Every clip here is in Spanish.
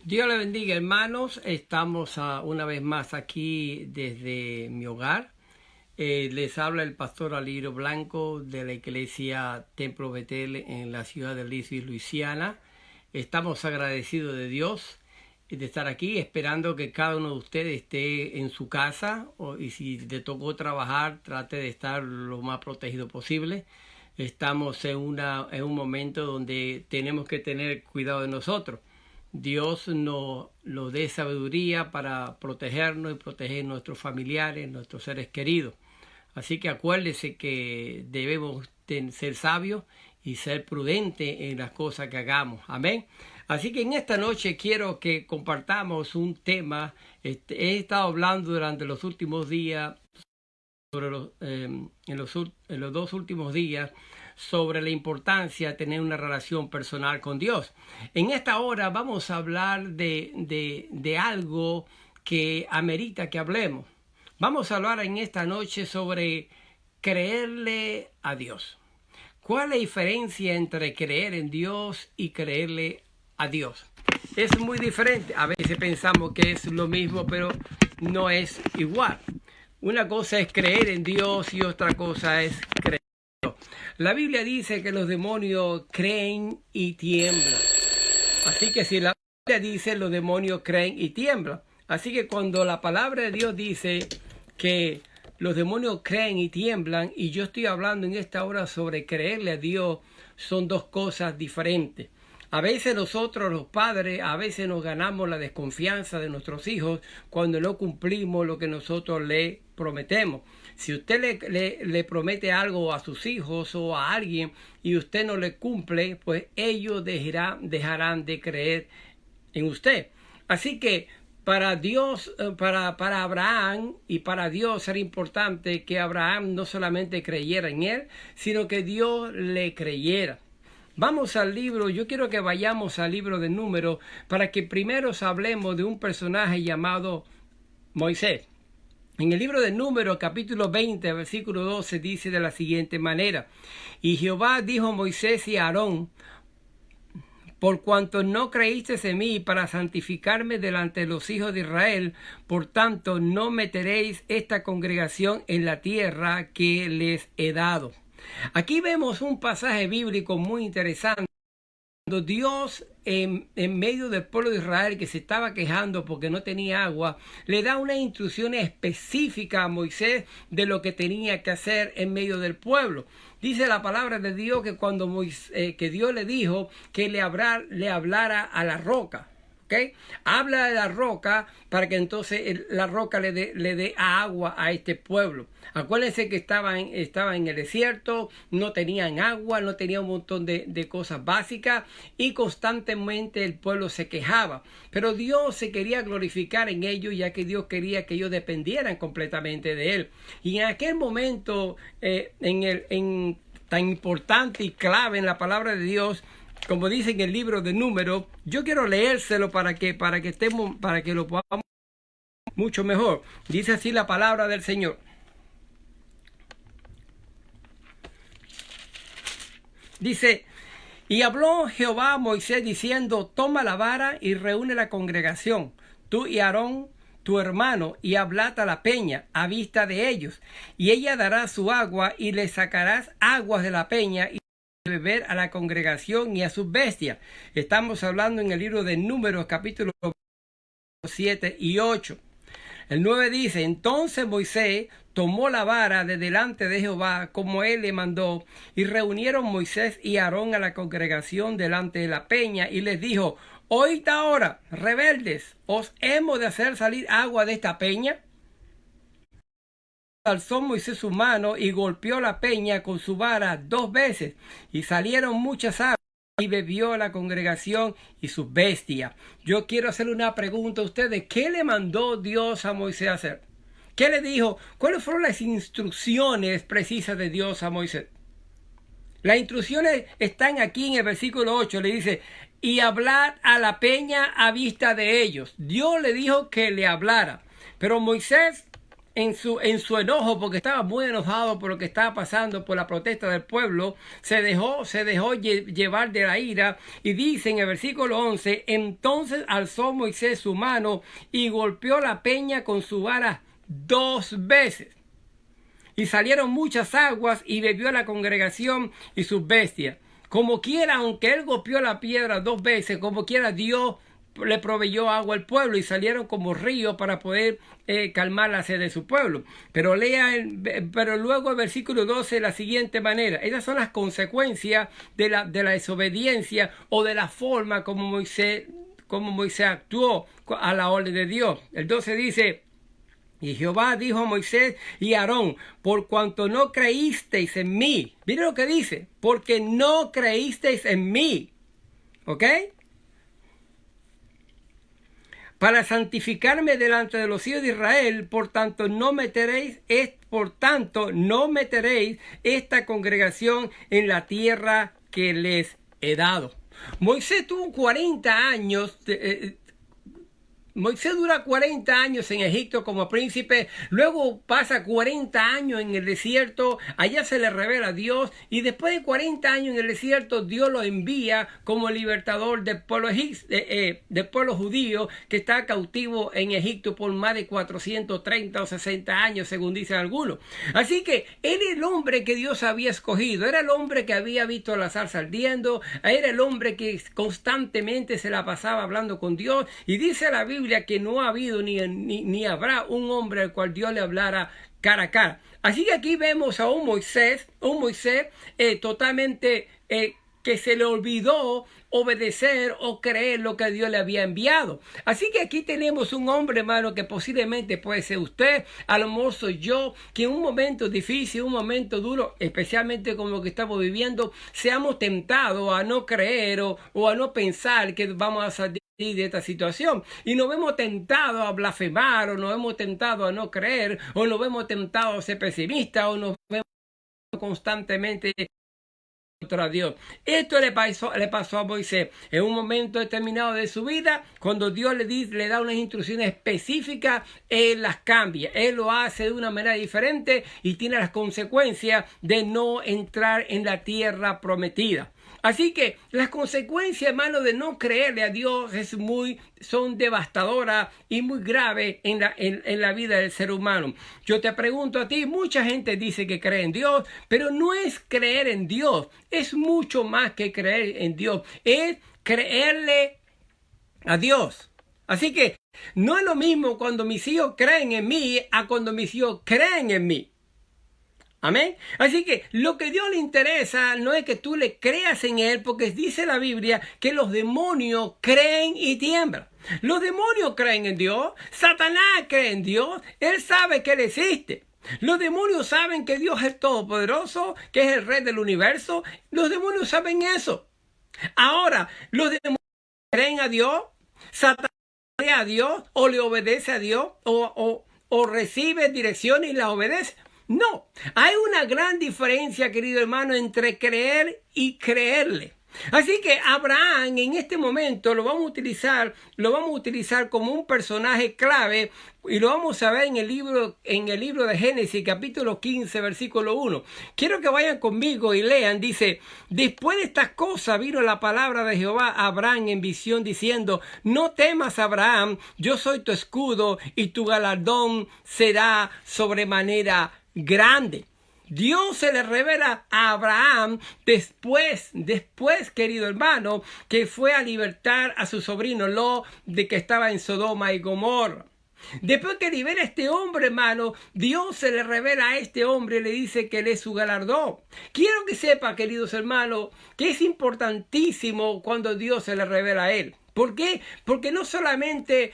Dios le bendiga, hermanos. Estamos una vez más aquí desde mi hogar. Les habla el pastor Alirio Blanco de la iglesia Templo Betel en la ciudad de Leesville, Luisiana. Estamos agradecidos de Dios de estar aquí, esperando que cada uno de ustedes esté en su casa y si le tocó trabajar, trate de estar lo más protegido posible. Estamos en un momento donde tenemos que tener cuidado de nosotros. Dios nos dé sabiduría para protegernos y proteger nuestros familiares, nuestros seres queridos. Así que acuérdese que debemos ser sabios y ser prudentes en las cosas que hagamos. Amén. Así que en esta noche quiero que compartamos un tema. He estado hablando durante los últimos días, en los 2 últimos días, sobre la importancia de tener una relación personal con Dios. En esta hora vamos a hablar de algo que amerita que hablemos. Vamos a hablar en esta noche sobre creerle a Dios. ¿Cuál es la diferencia entre creer en Dios y creerle a Dios? Es muy diferente. A veces pensamos que es lo mismo, pero no es igual. Una cosa es creer en Dios y otra cosa es creer. La Biblia dice que los demonios creen y tiemblan. Así que si la Biblia dice, los demonios creen y tiemblan. Así que cuando la palabra de Dios dice que los demonios creen y tiemblan, y yo estoy hablando en esta hora sobre creerle a Dios, son dos cosas diferentes. A veces nosotros los padres, a veces nos ganamos la desconfianza de nuestros hijos cuando no cumplimos lo que nosotros le prometemos. Si usted le promete algo a sus hijos o a alguien y usted no le cumple, pues ellos dejarán de creer en usted. Así que para Dios, para Abraham y para Dios era importante que Abraham no solamente creyera en él, sino que Dios le creyera. Vamos al libro, yo quiero que vayamos al libro de Números para que primero hablemos de un personaje llamado Moisés. En el libro de Números, capítulo 20, versículo 12, dice de la siguiente manera: Y Jehová dijo a Moisés y a Aarón: por cuanto no creísteis en mí para santificarme delante de los hijos de Israel, por tanto no meteréis esta congregación en la tierra que les he dado. Aquí vemos un pasaje bíblico muy interesante. Cuando Dios en medio del pueblo de Israel que se estaba quejando porque no tenía agua, le da una instrucción específica a Moisés de lo que tenía que hacer en medio del pueblo. Dice la palabra de Dios que cuando que Dios le dijo que le hablara a la roca. ¿Okay? Habla de la roca para que entonces la roca le dé agua a este pueblo. Acuérdense que estaban en el desierto, no tenían agua, no tenían un montón de cosas básicas y constantemente el pueblo se quejaba. Pero Dios se quería glorificar en ellos, ya que Dios quería que ellos dependieran completamente de Él. Y en aquel momento, tan importante y clave en la palabra de Dios, como dice en el libro de Números, yo quiero leérselo para que lo podamos mucho mejor. Dice así la palabra del Señor. Dice: y habló Jehová a Moisés diciendo: toma la vara y reúne la congregación, tú y Aarón tu hermano, y hablad a la peña a vista de ellos, y ella dará su agua, y le sacarás aguas de la peña y beber a la congregación y a sus bestias. Estamos hablando en el libro de Números, capítulo 7 y 8. El 9 dice: entonces Moisés tomó la vara de delante de Jehová, como él le mandó, y reunieron Moisés y Aarón a la congregación delante de la peña, y les dijo: oíd ahora, rebeldes, ¿os hemos de hacer salir agua de esta peña? Alzó Moisés su mano y golpeó la peña con su vara 2 veces, y salieron muchas aguas, y bebió la congregación y sus bestias. Yo quiero hacerle una pregunta a ustedes. ¿Qué le mandó Dios a Moisés a hacer? ¿Qué le dijo? ¿Cuáles fueron las instrucciones precisas de Dios a Moisés? Las instrucciones están aquí en el versículo 8. Le dice: y hablad a la peña a vista de ellos. Dios le dijo que le hablara. Pero Moisés en su enojo, porque estaba muy enojado por lo que estaba pasando, por la protesta del pueblo, se dejó llevar de la ira, y dice en el versículo 11, entonces alzó Moisés su mano y golpeó la peña con su vara 2 veces. Y salieron muchas aguas y bebió la congregación y sus bestias. Como quiera, aunque él golpeó la piedra 2 veces, como quiera Dios le proveyó agua al pueblo y salieron como ríos para poder calmar la sed de su pueblo. Pero luego el versículo 12 de la siguiente manera. Esas son las consecuencias de la desobediencia o de la forma como Moisés actuó a la orden de Dios. El 12 dice: y Jehová dijo a Moisés y a Aarón, por cuanto no creísteis en mí. Miren lo que dice, porque no creísteis en mí. ¿Ok? Para santificarme delante de los hijos de Israel, por tanto no meteréis esta congregación en la tierra que les he dado. Moisés tuvo 40 años Moisés dura 40 años en Egipto como príncipe, luego pasa 40 años en el desierto, allá se le revela a Dios, y después de 40 años en el desierto, Dios lo envía como libertador del pueblo judío que está cautivo en Egipto por más de 430 o 60 años, según dicen algunos. Así que él era el hombre que Dios había escogido, era el hombre que había visto la zarza ardiendo, era el hombre que constantemente se la pasaba hablando con Dios, y dice la Biblia que no ha habido ni habrá un hombre al cual Dios le hablara cara a cara. Así que aquí vemos a un Moisés totalmente que se le olvidó obedecer o creer lo que Dios le había enviado. Así que aquí tenemos un hombre, hermano, que posiblemente puede ser usted, a lo mejor soy yo, que en un momento difícil, un momento duro, especialmente como lo que estamos viviendo, seamos tentados a no creer o a no pensar que vamos a salir de esta situación, y nos vemos tentados a blasfemar, o nos vemos tentados a no creer, o nos vemos tentados a ser pesimistas, o nos vemos constantemente contra Dios. Esto le pasó a Moisés en un momento determinado de su vida. Cuando Dios le da unas instrucciones específicas, él las cambia, él lo hace de una manera diferente y tiene las consecuencias de no entrar en la tierra prometida. Así que las consecuencias, hermano, de no creerle a Dios son devastadoras y muy graves en la vida del ser humano. Yo te pregunto a ti, mucha gente dice que cree en Dios, pero no es creer en Dios, es mucho más que creer en Dios, es creerle a Dios. Así que no es lo mismo cuando mis hijos creen en mí a cuando mis hijos creen en mí. Amén. Así que lo que Dios le interesa no es que tú le creas en Él, porque dice la Biblia que los demonios creen y tiemblan. Los demonios creen en Dios, Satanás cree en Dios, él sabe que Él existe. Los demonios saben que Dios es todopoderoso, que es el Rey del universo. Los demonios saben eso. Ahora, los demonios creen a Dios, Satanás cree a Dios, o le obedece a Dios, o recibe direcciones y las obedece. No, hay una gran diferencia, querido hermano, entre creer y creerle. Así que Abraham en este momento lo vamos a utilizar como un personaje clave, y lo vamos a ver en el libro de Génesis, capítulo 15, versículo 1. Quiero que vayan conmigo y lean. Dice: después de estas cosas vino la palabra de Jehová a Abraham en visión diciendo: no temas, Abraham, yo soy tu escudo y tu galardón será sobremanera grande. Dios se le revela a Abraham después, querido hermano, que fue a libertar a su sobrino Lot de que estaba en Sodoma y Gomorra. Después que libera a este hombre, hermano, Dios se le revela a este hombre y le dice que él es su galardón. Quiero que sepa, queridos hermanos, que es importantísimo cuando Dios se le revela a él. ¿Por qué? Porque no solamente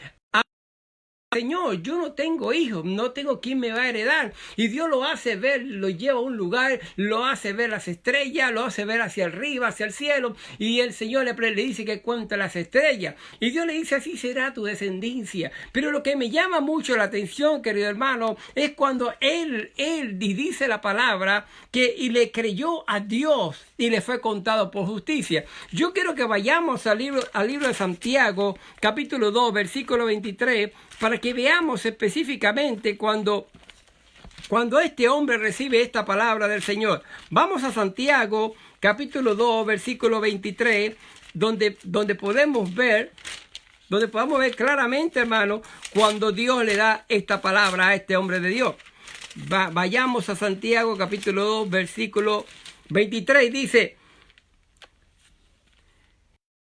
Señor, yo no tengo hijos, no tengo quien me va a heredar. Y Dios lo hace ver, lo lleva a un lugar, lo hace ver las estrellas, lo hace ver hacia arriba, hacia el cielo. Y el Señor le dice que cuenta las estrellas. Y Dios le dice: así será tu descendencia. Pero lo que me llama mucho la atención, querido hermano, es cuando él dice la palabra y le creyó a Dios y le fue contado por justicia. Yo quiero que vayamos al libro de Santiago, capítulo 2, versículo 23, para que veamos específicamente cuando cuando este hombre recibe esta palabra del Señor. Vamos a Santiago, capítulo 2, versículo 23, donde podemos ver claramente, hermano, cuando Dios le da esta palabra a este hombre de Dios. Vayamos a Santiago, capítulo 2, versículo 23, dice: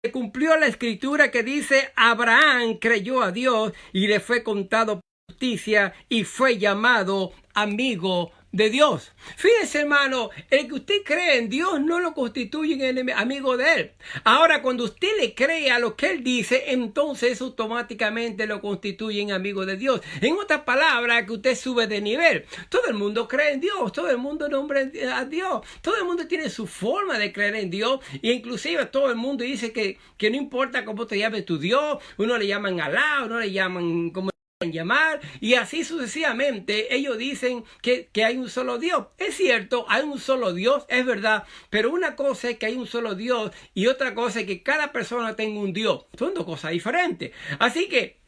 se cumplió la escritura que dice: Abraham creyó a Dios y le fue contado justicia y fue llamado amigo de Dios. Fíjese, hermano, el que usted cree en Dios no lo constituye en amigo de Él. Ahora, cuando usted le cree a lo que Él dice, entonces eso automáticamente lo constituye en amigo de Dios. En otras palabras, que usted sube de nivel. Todo el mundo cree en Dios, todo el mundo nombra a Dios, todo el mundo tiene su forma de creer en Dios, e inclusive todo el mundo dice que no importa cómo te llames tu Dios, uno le llaman Alá, uno le llaman como llamar, y así sucesivamente. Ellos dicen que hay un solo Dios. Es cierto, hay un solo Dios, es verdad, pero una cosa es que hay un solo Dios y otra cosa es que cada persona tenga un Dios. Son dos cosas diferentes. Así que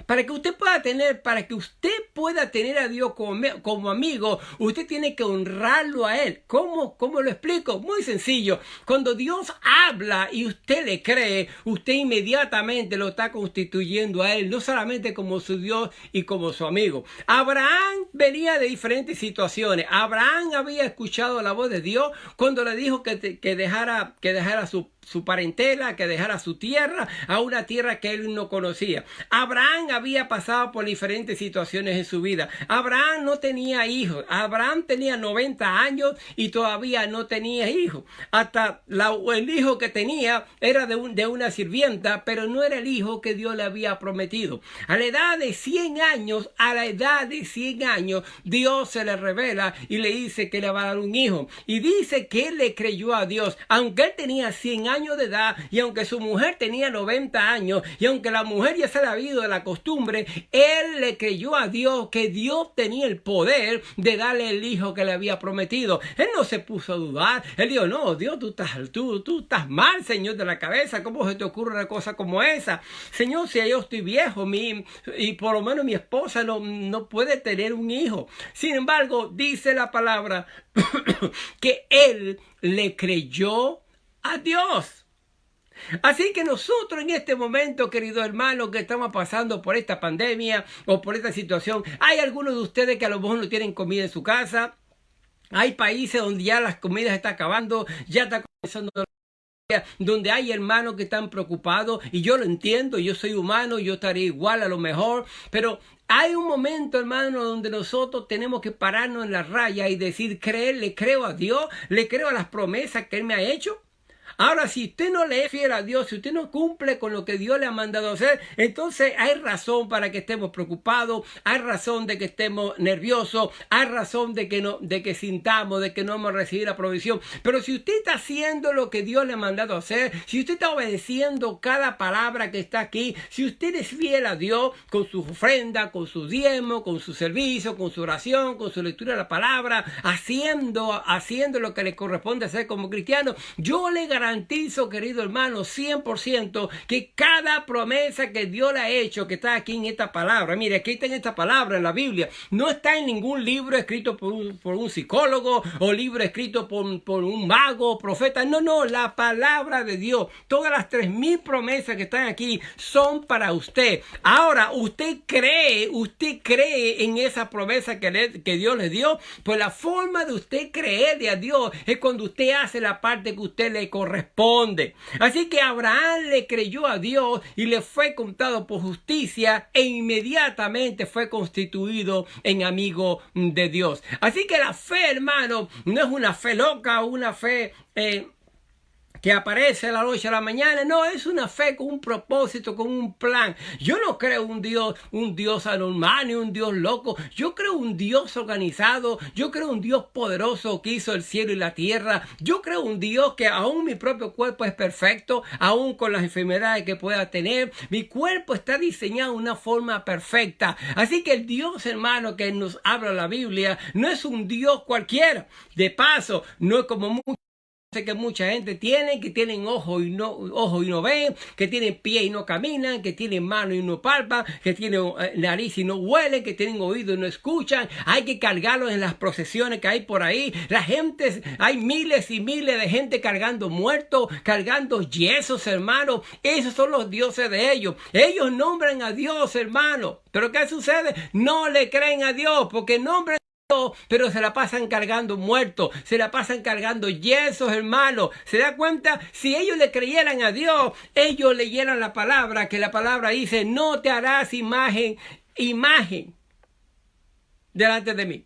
para que usted pueda tener a Dios como amigo, usted tiene que honrarlo a Él. ¿Cómo lo explico? Muy sencillo. Cuando Dios habla y usted le cree, usted inmediatamente lo está constituyendo a Él, no solamente como su Dios y como su amigo. Abraham venía de diferentes situaciones. Abraham había escuchado la voz de Dios cuando le dijo que dejara su parentela, que dejara su tierra a una tierra que él no conocía. Abraham había pasado por diferentes situaciones en su vida. Abraham no tenía hijos. Abraham tenía 90 años y todavía no tenía hijos. Hasta el hijo que tenía era de una sirvienta, pero no era el hijo que Dios le había prometido. A la edad de 100 años, Dios se le revela y le dice que le va a dar un hijo. Y dice que él le creyó a Dios, aunque él tenía 100 años de edad y aunque su mujer tenía 90 años y aunque la mujer ya se le había ido de la costumbre, él le creyó a Dios que Dios tenía el poder de darle el hijo que le había prometido. Él no se puso a dudar. Él dijo: no, Dios, tú estás mal, Señor, de la cabeza. ¿Cómo se te ocurre una cosa como esa? Señor, si yo estoy viejo y por lo menos mi esposa no puede tener un hijo. Sin embargo, dice la palabra que él le creyó a Dios. Así que nosotros en este momento, queridos hermanos, que estamos pasando por esta pandemia o por esta situación, hay algunos de ustedes que a lo mejor no tienen comida en su casa. Hay países donde ya las comidas están acabando, ya está comenzando, donde hay hermanos que están preocupados, y yo lo entiendo, yo soy humano, yo estaré igual a lo mejor, pero hay un momento, hermano, donde nosotros tenemos que pararnos en la raya y decir: le creo a Dios, le creo a las promesas que Él me ha hecho. Ahora, si usted no le es fiel a Dios, si usted no cumple con lo que Dios le ha mandado hacer, entonces hay razón para que estemos preocupados, hay razón de que estemos nerviosos, hay razón de que sintamos, de que no hemos recibido la provisión. Pero si usted está haciendo lo que Dios le ha mandado hacer, si usted está obedeciendo cada palabra que está aquí, si usted es fiel a Dios con su ofrenda, con su diezmo, con su servicio, con su oración, con su lectura de la palabra, haciendo lo que le corresponde hacer como cristiano, yo le garantizo, querido hermano, 100% que cada promesa que Dios le ha hecho, que está aquí en esta palabra, mire, aquí está en esta palabra en la Biblia, no está en ningún libro escrito por un psicólogo o libro escrito por un mago, profeta, no, la palabra de Dios, todas las 3,000 promesas que están aquí son para usted. Ahora, usted cree en esa promesa que Dios le dio, pues la forma de usted creerle a Dios es cuando usted hace la parte que usted le corresponde. Así que Abraham le creyó a Dios y le fue contado por justicia e inmediatamente fue constituido en amigo de Dios. Así que la fe, hermano, no es una fe loca o una fe que aparece de la noche a la mañana. No, es una fe con un propósito, con un plan. Yo no creo un Dios anormal ni un Dios loco. Yo creo un Dios organizado. Yo creo un Dios poderoso que hizo el cielo y la tierra. Yo creo un Dios que aún mi propio cuerpo es perfecto, aún con las enfermedades que pueda tener. Mi cuerpo está diseñado de una forma perfecta. Así que el Dios, hermano, que nos habla la Biblia, no es un Dios cualquiera. De paso, no es como muchos que mucha gente tiene, que tienen ojo y no ven, que tienen pie y no caminan, que tienen mano y no palpan, que tienen nariz y no huelen, que tienen oído y no escuchan. Hay que cargarlos en las procesiones que hay por ahí. La gente, hay miles y miles de gente cargando muertos, cargando yesos, hermano. Esos son los dioses de ellos. Ellos nombran a Dios, hermano. Pero ¿qué sucede? No le creen a Dios porque nombran, pero se la pasan cargando muertos, se la pasan cargando yesos, hermano. ¿Se da cuenta? Si ellos le creyeran a Dios, ellos leyeran la palabra, que la palabra dice, no te harás imagen delante de mí.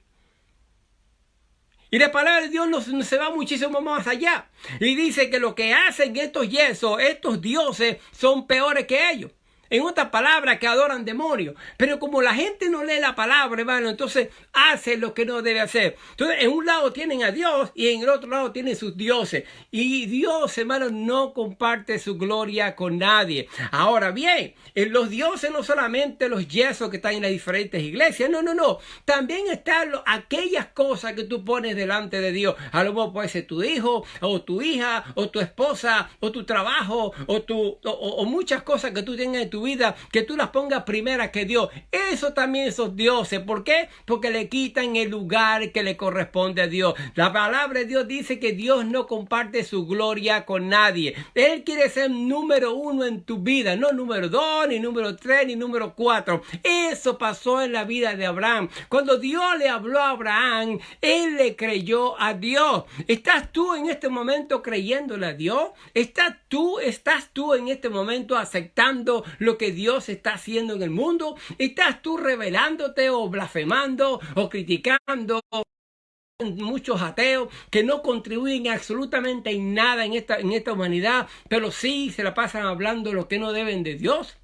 Y la palabra de Dios no se va muchísimo más allá. Y dice que lo que hacen estos yesos, estos dioses, son peores que ellos. En otras palabras, que adoran demonios. Pero como la gente no lee la palabra, hermano, entonces hace lo que no debe hacer. Entonces, en un lado tienen a Dios y en el otro lado tienen sus dioses. Y Dios, hermano, no comparte su gloria con nadie. Ahora bien, en los dioses no solamente los yesos que están en las diferentes iglesias. No. También están aquellas cosas que tú pones delante de Dios. A lo mejor puede ser tu hijo, o tu hija, o tu esposa, o tu trabajo, o muchas cosas que tú tengas en tu vida, que tú las pongas primera que Dios. Eso también son dioses. ¿Por qué? Porque le quitan el lugar que le corresponde a Dios. La palabra de Dios dice que Dios no comparte su gloria con nadie. Él quiere ser número 1 en tu vida, no número 2, ni número 3, ni número 4. Eso pasó en la vida de Abraham. Cuando Dios le habló a Abraham, él le creyó a Dios. ¿Estás tú en este momento creyéndole a Dios? ¿Estás tú en este momento aceptando lo que Dios está haciendo en el mundo? ¿Estás tú rebelándote o blasfemando o criticando? Muchos ateos que no contribuyen absolutamente en nada en esta humanidad, pero sí se la pasan hablando lo que no deben de Dios.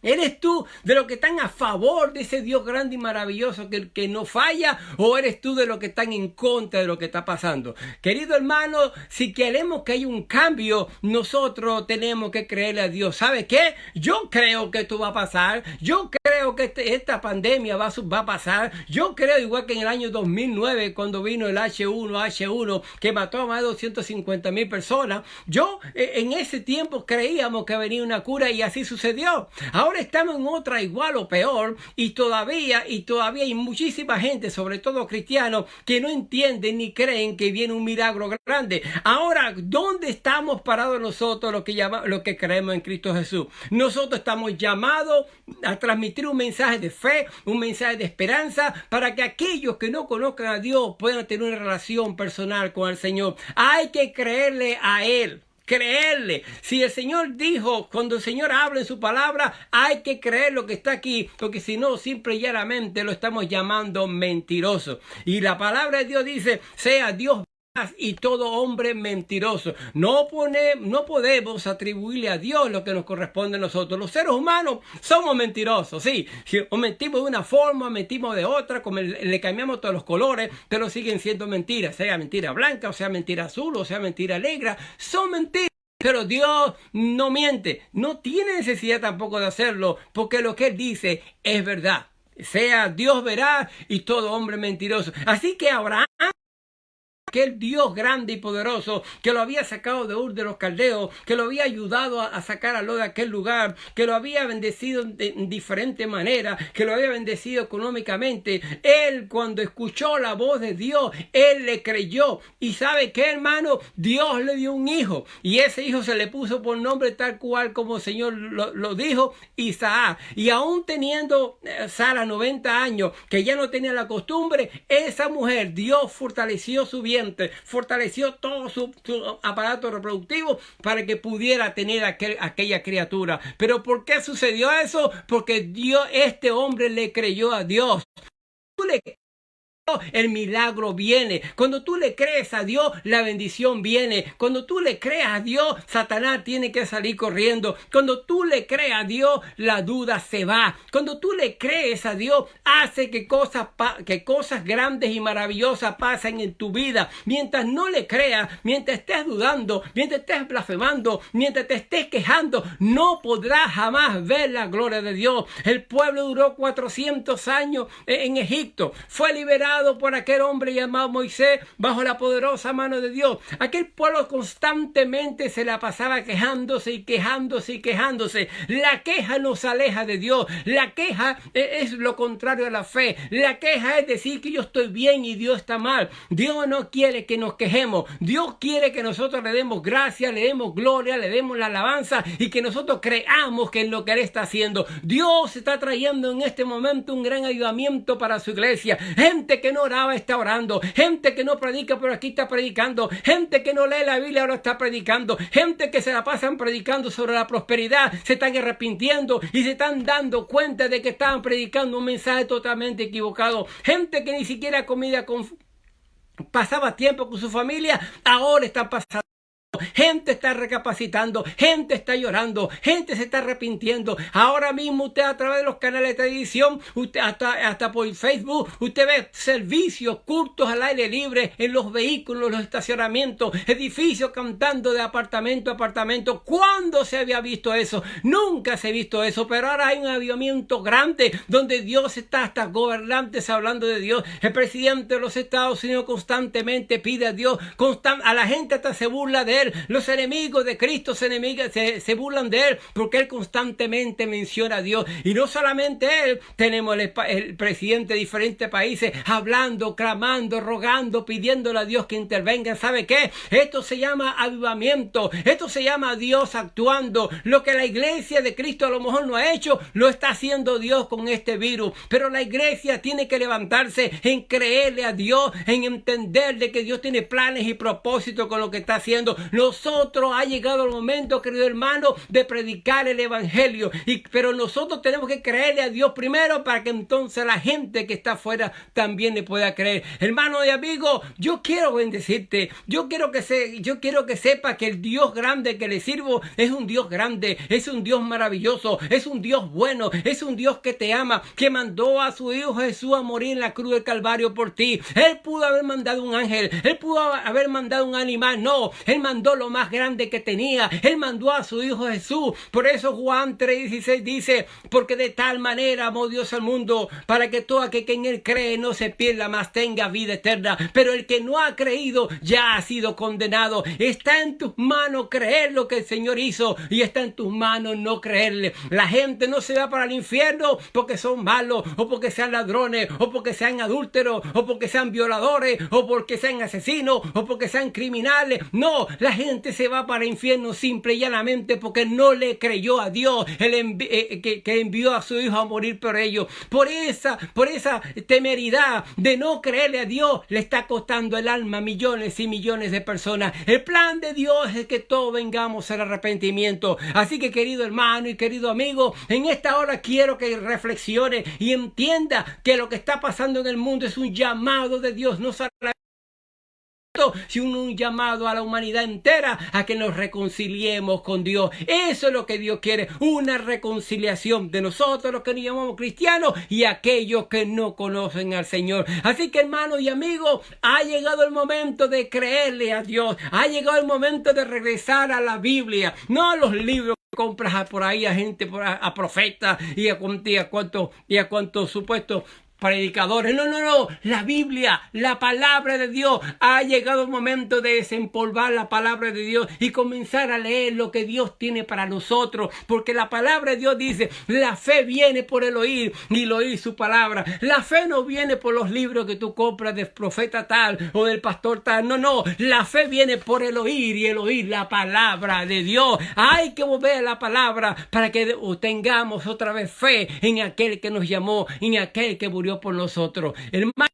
¿Eres tú de los que están a favor de ese Dios grande y maravilloso que no falla? ¿O eres tú de los que están en contra de lo que está pasando? Querido hermano, si queremos que haya un cambio, nosotros tenemos que creerle a Dios. ¿Sabe qué? Yo creo que esto va a pasar. Yo creo que esta pandemia va a pasar. Yo creo, igual que en el año 2009, cuando vino el H1, que mató a más de 250,000 personas. Yo en ese tiempo creíamos que venía una cura y así sucedió. Ahora estamos en otra igual o peor y todavía hay muchísima gente, sobre todo cristianos, que no entienden ni creen que viene un milagro grande. Ahora, ¿dónde estamos parados nosotros los que creemos en Cristo Jesús? Nosotros estamos llamados a transmitir un mensaje de fe, un mensaje de esperanza, para que aquellos que no conozcan a Dios puedan tener una relación personal con el Señor. Hay que creerle a Él. Creerle. Si el Señor dijo, cuando el Señor habla en su palabra, hay que creer lo que está aquí, porque si no, simple y llanamente lo estamos llamando mentiroso. Y la palabra de Dios dice, sea Dios y todo hombre mentiroso. No podemos atribuirle a Dios lo que nos corresponde a nosotros. Los seres humanos somos mentirosos, sí. O mentimos de una forma, mentimos de otra, como le cambiamos todos los colores, pero siguen siendo mentiras. Sea mentira blanca, o sea mentira azul, o sea mentira negra. Son mentiras. Pero Dios no miente. No tiene necesidad tampoco de hacerlo, porque lo que Él dice es verdad. Sea Dios veraz y todo hombre mentiroso. Así que Abraham, aquel Dios grande y poderoso que lo había sacado de Ur de los Caldeos, que lo había ayudado a sacar a Lot de aquel lugar, que lo había bendecido de diferente manera, que lo había bendecido económicamente. Él, cuando escuchó la voz de Dios, él le creyó. Y ¿sabe qué, hermano? Dios le dio un hijo, y ese hijo se le puso por nombre tal cual como el Señor lo dijo, Isaac. Y aún teniendo Sara 90 años, que ya no tenía la costumbre, esa mujer, Dios fortaleció su vientre, fortaleció todo su aparato reproductivo para que pudiera tener aquella criatura. ¿Pero por qué sucedió eso? Porque este hombre le creyó a Dios. El milagro viene. Cuando tú le crees a Dios, la bendición viene. Cuando tú le crees a Dios, Satanás tiene que salir corriendo. Cuando tú le crees a Dios, la duda se va. Cuando tú le crees a Dios, hace que cosas grandes y maravillosas pasen en tu vida. Mientras no le creas, mientras estés dudando, mientras estés blasfemando, mientras te estés quejando, no podrás jamás ver la gloria de Dios. El pueblo duró 400 años en Egipto. Fue liberado liderado por aquel hombre llamado Moisés bajo la poderosa mano de Dios. Aquel pueblo constantemente se la pasaba quejándose y quejándose y quejándose. La queja nos aleja de Dios. La queja es lo contrario a la fe. La queja es decir que yo estoy bien y Dios está mal. Dios no quiere que nos quejemos. Dios quiere que nosotros le demos gracia, le demos gloria, le demos la alabanza y que nosotros creamos que en lo que Él está haciendo. Dios está trayendo en este momento un gran ayudamiento para su iglesia. Gente que no oraba está orando. Gente que no predica pero aquí está predicando. Gente que no lee la Biblia ahora está predicando. Gente que se la pasan predicando sobre la prosperidad se están arrepintiendo y se están dando cuenta de que estaban predicando un mensaje totalmente equivocado. Gente que ni siquiera pasaba tiempo con su familia, ahora están pasando. Gente está recapacitando, gente está llorando, gente se está arrepintiendo. Ahora mismo usted a través de los canales de televisión, usted hasta por Facebook, usted ve servicios, cultos al aire libre en los vehículos, los estacionamientos, edificios cantando de apartamento a apartamento. ¿Cuándo se había visto eso? Nunca se ha visto eso, pero ahora hay un avivamiento grande donde Dios está, hasta gobernantes hablando de Dios. El presidente de los Estados Unidos constantemente pide a Dios, a la gente hasta se burla de él. Los enemigos de Cristo se burlan de Él porque Él constantemente menciona a Dios. Y no solamente Él, tenemos el presidente de diferentes países hablando, clamando, rogando, pidiéndole a Dios que intervenga. ¿Sabe qué? Esto se llama avivamiento. Esto se llama Dios actuando. Lo que la iglesia de Cristo a lo mejor no ha hecho, lo está haciendo Dios con este virus. Pero la iglesia tiene que levantarse en creerle a Dios, en entender de que Dios tiene planes y propósitos con lo que está haciendo. Nosotros ha llegado el momento, querido hermano, de predicar el evangelio. Pero nosotros tenemos que creerle a Dios primero para que entonces la gente que está afuera también le pueda creer. Hermano y amigo, yo quiero bendecirte. Yo quiero que sepa que el Dios grande que le sirvo es un Dios grande, es un Dios maravilloso, es un Dios bueno, es un Dios que te ama, que mandó a su Hijo Jesús a morir en la cruz del Calvario por ti. Él pudo haber mandado un ángel, Él pudo haber mandado un animal. No, Él mandó lo más grande que tenía. Él mandó a su Hijo Jesús. Por eso Juan 3:16 dice: porque de tal manera amó Dios al mundo, para que todo aquel que en Él cree no se pierda, mas tenga vida eterna. Pero el que no ha creído ya ha sido condenado. Está en tus manos creer lo que el Señor hizo y está en tus manos no creerle. La gente no se va para el infierno porque son malos, o porque sean ladrones, o porque sean adúlteros, o porque sean violadores, o porque sean asesinos, o porque sean criminales. No, la gente se va para el infierno simple y llanamente porque no le creyó a Dios, que envió a su Hijo a morir por ellos. Por esa temeridad de no creerle a Dios le está costando el alma a millones y millones de personas. El plan de Dios es que todos vengamos al arrepentimiento. Así que, querido hermano y querido amigo, en esta hora quiero que reflexione y entienda que lo que está pasando en el mundo es un llamado de Dios, no solamente sino un llamado a la humanidad entera a que nos reconciliemos con Dios. Eso es lo que Dios quiere, una reconciliación de nosotros, los que nos llamamos cristianos, y aquellos que no conocen al Señor. Así que, hermanos y amigos, ha llegado el momento de creerle a Dios, ha llegado el momento de regresar a la Biblia, no a los libros que compras por ahí a gente, a profetas y a cuantos supuestos predicadores. No, la Biblia, la palabra de Dios. Ha llegado el momento de desempolvar la palabra de Dios y comenzar a leer lo que Dios tiene para nosotros, porque la palabra de Dios dice: la fe viene por el oír y el oír su palabra. La fe no viene por los libros que tú compras del profeta tal o del pastor tal. No, la fe viene por el oír y el oír la palabra de Dios. Hay que volver a la palabra para que tengamos otra vez fe en aquel que nos llamó, en aquel que murió por nosotros. Hermano,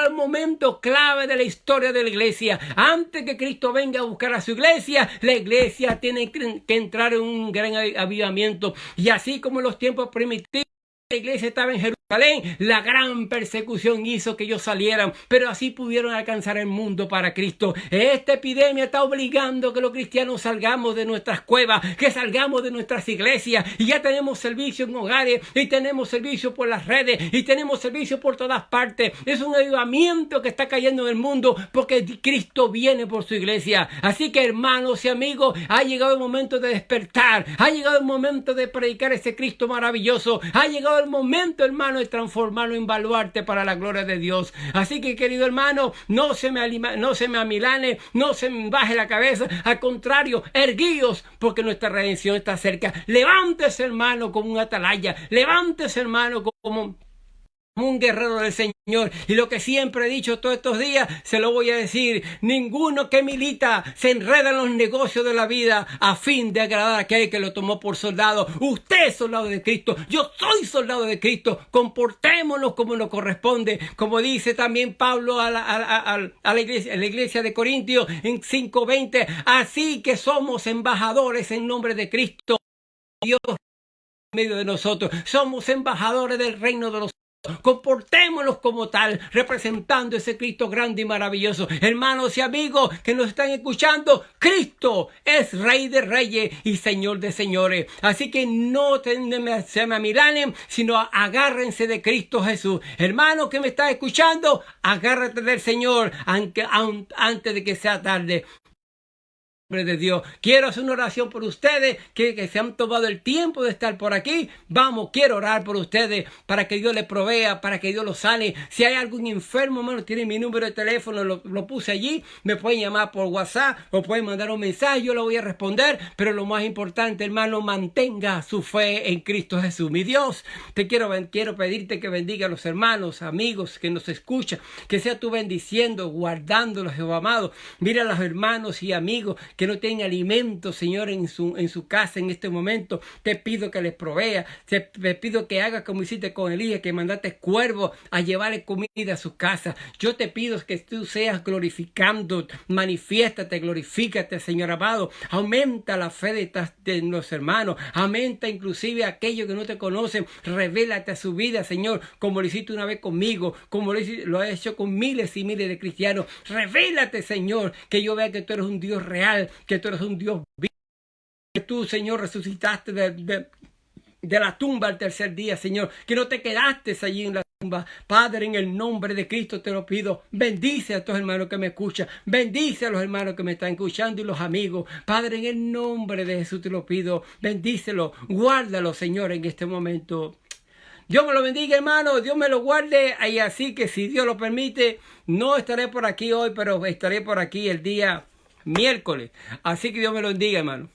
el momento clave de la historia de la iglesia. Antes que Cristo venga a buscar a su iglesia, la iglesia tiene que entrar en un gran avivamiento. Y así como en los tiempos primitivos, la iglesia estaba en Jerusalén, la gran persecución hizo que ellos salieran, pero así pudieron alcanzar el mundo para Cristo. Esta epidemia está obligando a que los cristianos salgamos de nuestras cuevas, que salgamos de nuestras iglesias, y ya tenemos servicio en hogares, y tenemos servicio por las redes, y tenemos servicio por todas partes. Es un avivamiento que está cayendo en el mundo porque Cristo viene por su iglesia. Así que, hermanos y amigos, ha llegado el momento de despertar, ha llegado el momento de predicar ese Cristo maravilloso, ha llegado el el momento, hermano, de transformarlo en baluarte para la gloria de Dios. Así que, querido hermano, no se me amilane, no se me baje la cabeza. Al contrario, erguíos, porque nuestra redención está cerca. Levántese, hermano, como un atalaya. Levántese, hermano, como un guerrero del Señor. Y lo que siempre he dicho todos estos días, se lo voy a decir: ninguno que milita se enreda en los negocios de la vida a fin de agradar a aquel que lo tomó por soldado. Usted es soldado de Cristo, yo soy soldado de Cristo. Comportémonos como nos corresponde, como dice también Pablo a la iglesia de Corintios en 5:20. Así que somos embajadores en nombre de Cristo, Dios en medio de nosotros. Somos embajadores del reino de los cielos. Comportémonos como tal, representando ese Cristo grande y maravilloso. Hermanos y amigos que nos están escuchando, Cristo es Rey de Reyes y Señor de Señores. Así que no se me amilanen, sino agárrense de Cristo Jesús. Hermano que me estás escuchando, agárrate del Señor antes de que sea tarde. De Dios, quiero hacer una oración por ustedes que se han tomado el tiempo de estar por aquí. Vamos, quiero orar por ustedes para que Dios les provea, para que Dios los sane. Si hay algún enfermo, hermano, tienen mi número de teléfono, lo puse allí. Me pueden llamar por WhatsApp o pueden mandar un mensaje, yo lo voy a responder. Pero lo más importante, hermano, mantenga su fe en Cristo Jesús. Mi Dios, quiero pedirte que bendiga a los hermanos, amigos que nos escuchan, que sea tú bendiciendo, guardándolos, Jehová amado. Mira a los hermanos y amigos que no tienen alimento, Señor, en su casa en este momento. Te pido que les provea. Te pido que hagas como hiciste con Elías, que mandaste cuervos a llevarle comida a su casa. Yo te pido que tú seas glorificando. Manifiéstate, glorifícate, Señor amado. Aumenta la fe de los hermanos. Aumenta inclusive a aquellos que no te conocen. Revélate a su vida, Señor, como lo hiciste una vez conmigo, como lo has hecho con miles y miles de cristianos. Revélate, Señor, que yo vea que tú eres un Dios real, que tú eres un Dios vivo, que tú, Señor, resucitaste de la tumba al tercer día, Señor, que no te quedaste allí en la tumba. Padre, en el nombre de Cristo te lo pido. Bendice a estos hermanos que me escuchan, bendice a los hermanos que me están escuchando y los amigos. Padre, en el nombre de Jesús te lo pido. Bendícelo, guárdalo, Señor, en este momento. Dios me lo bendiga, hermano, Dios me lo guarde. Y así que, si Dios lo permite, no estaré por aquí hoy, pero estaré por aquí el día miércoles. Así que Dios me lo bendiga, hermano.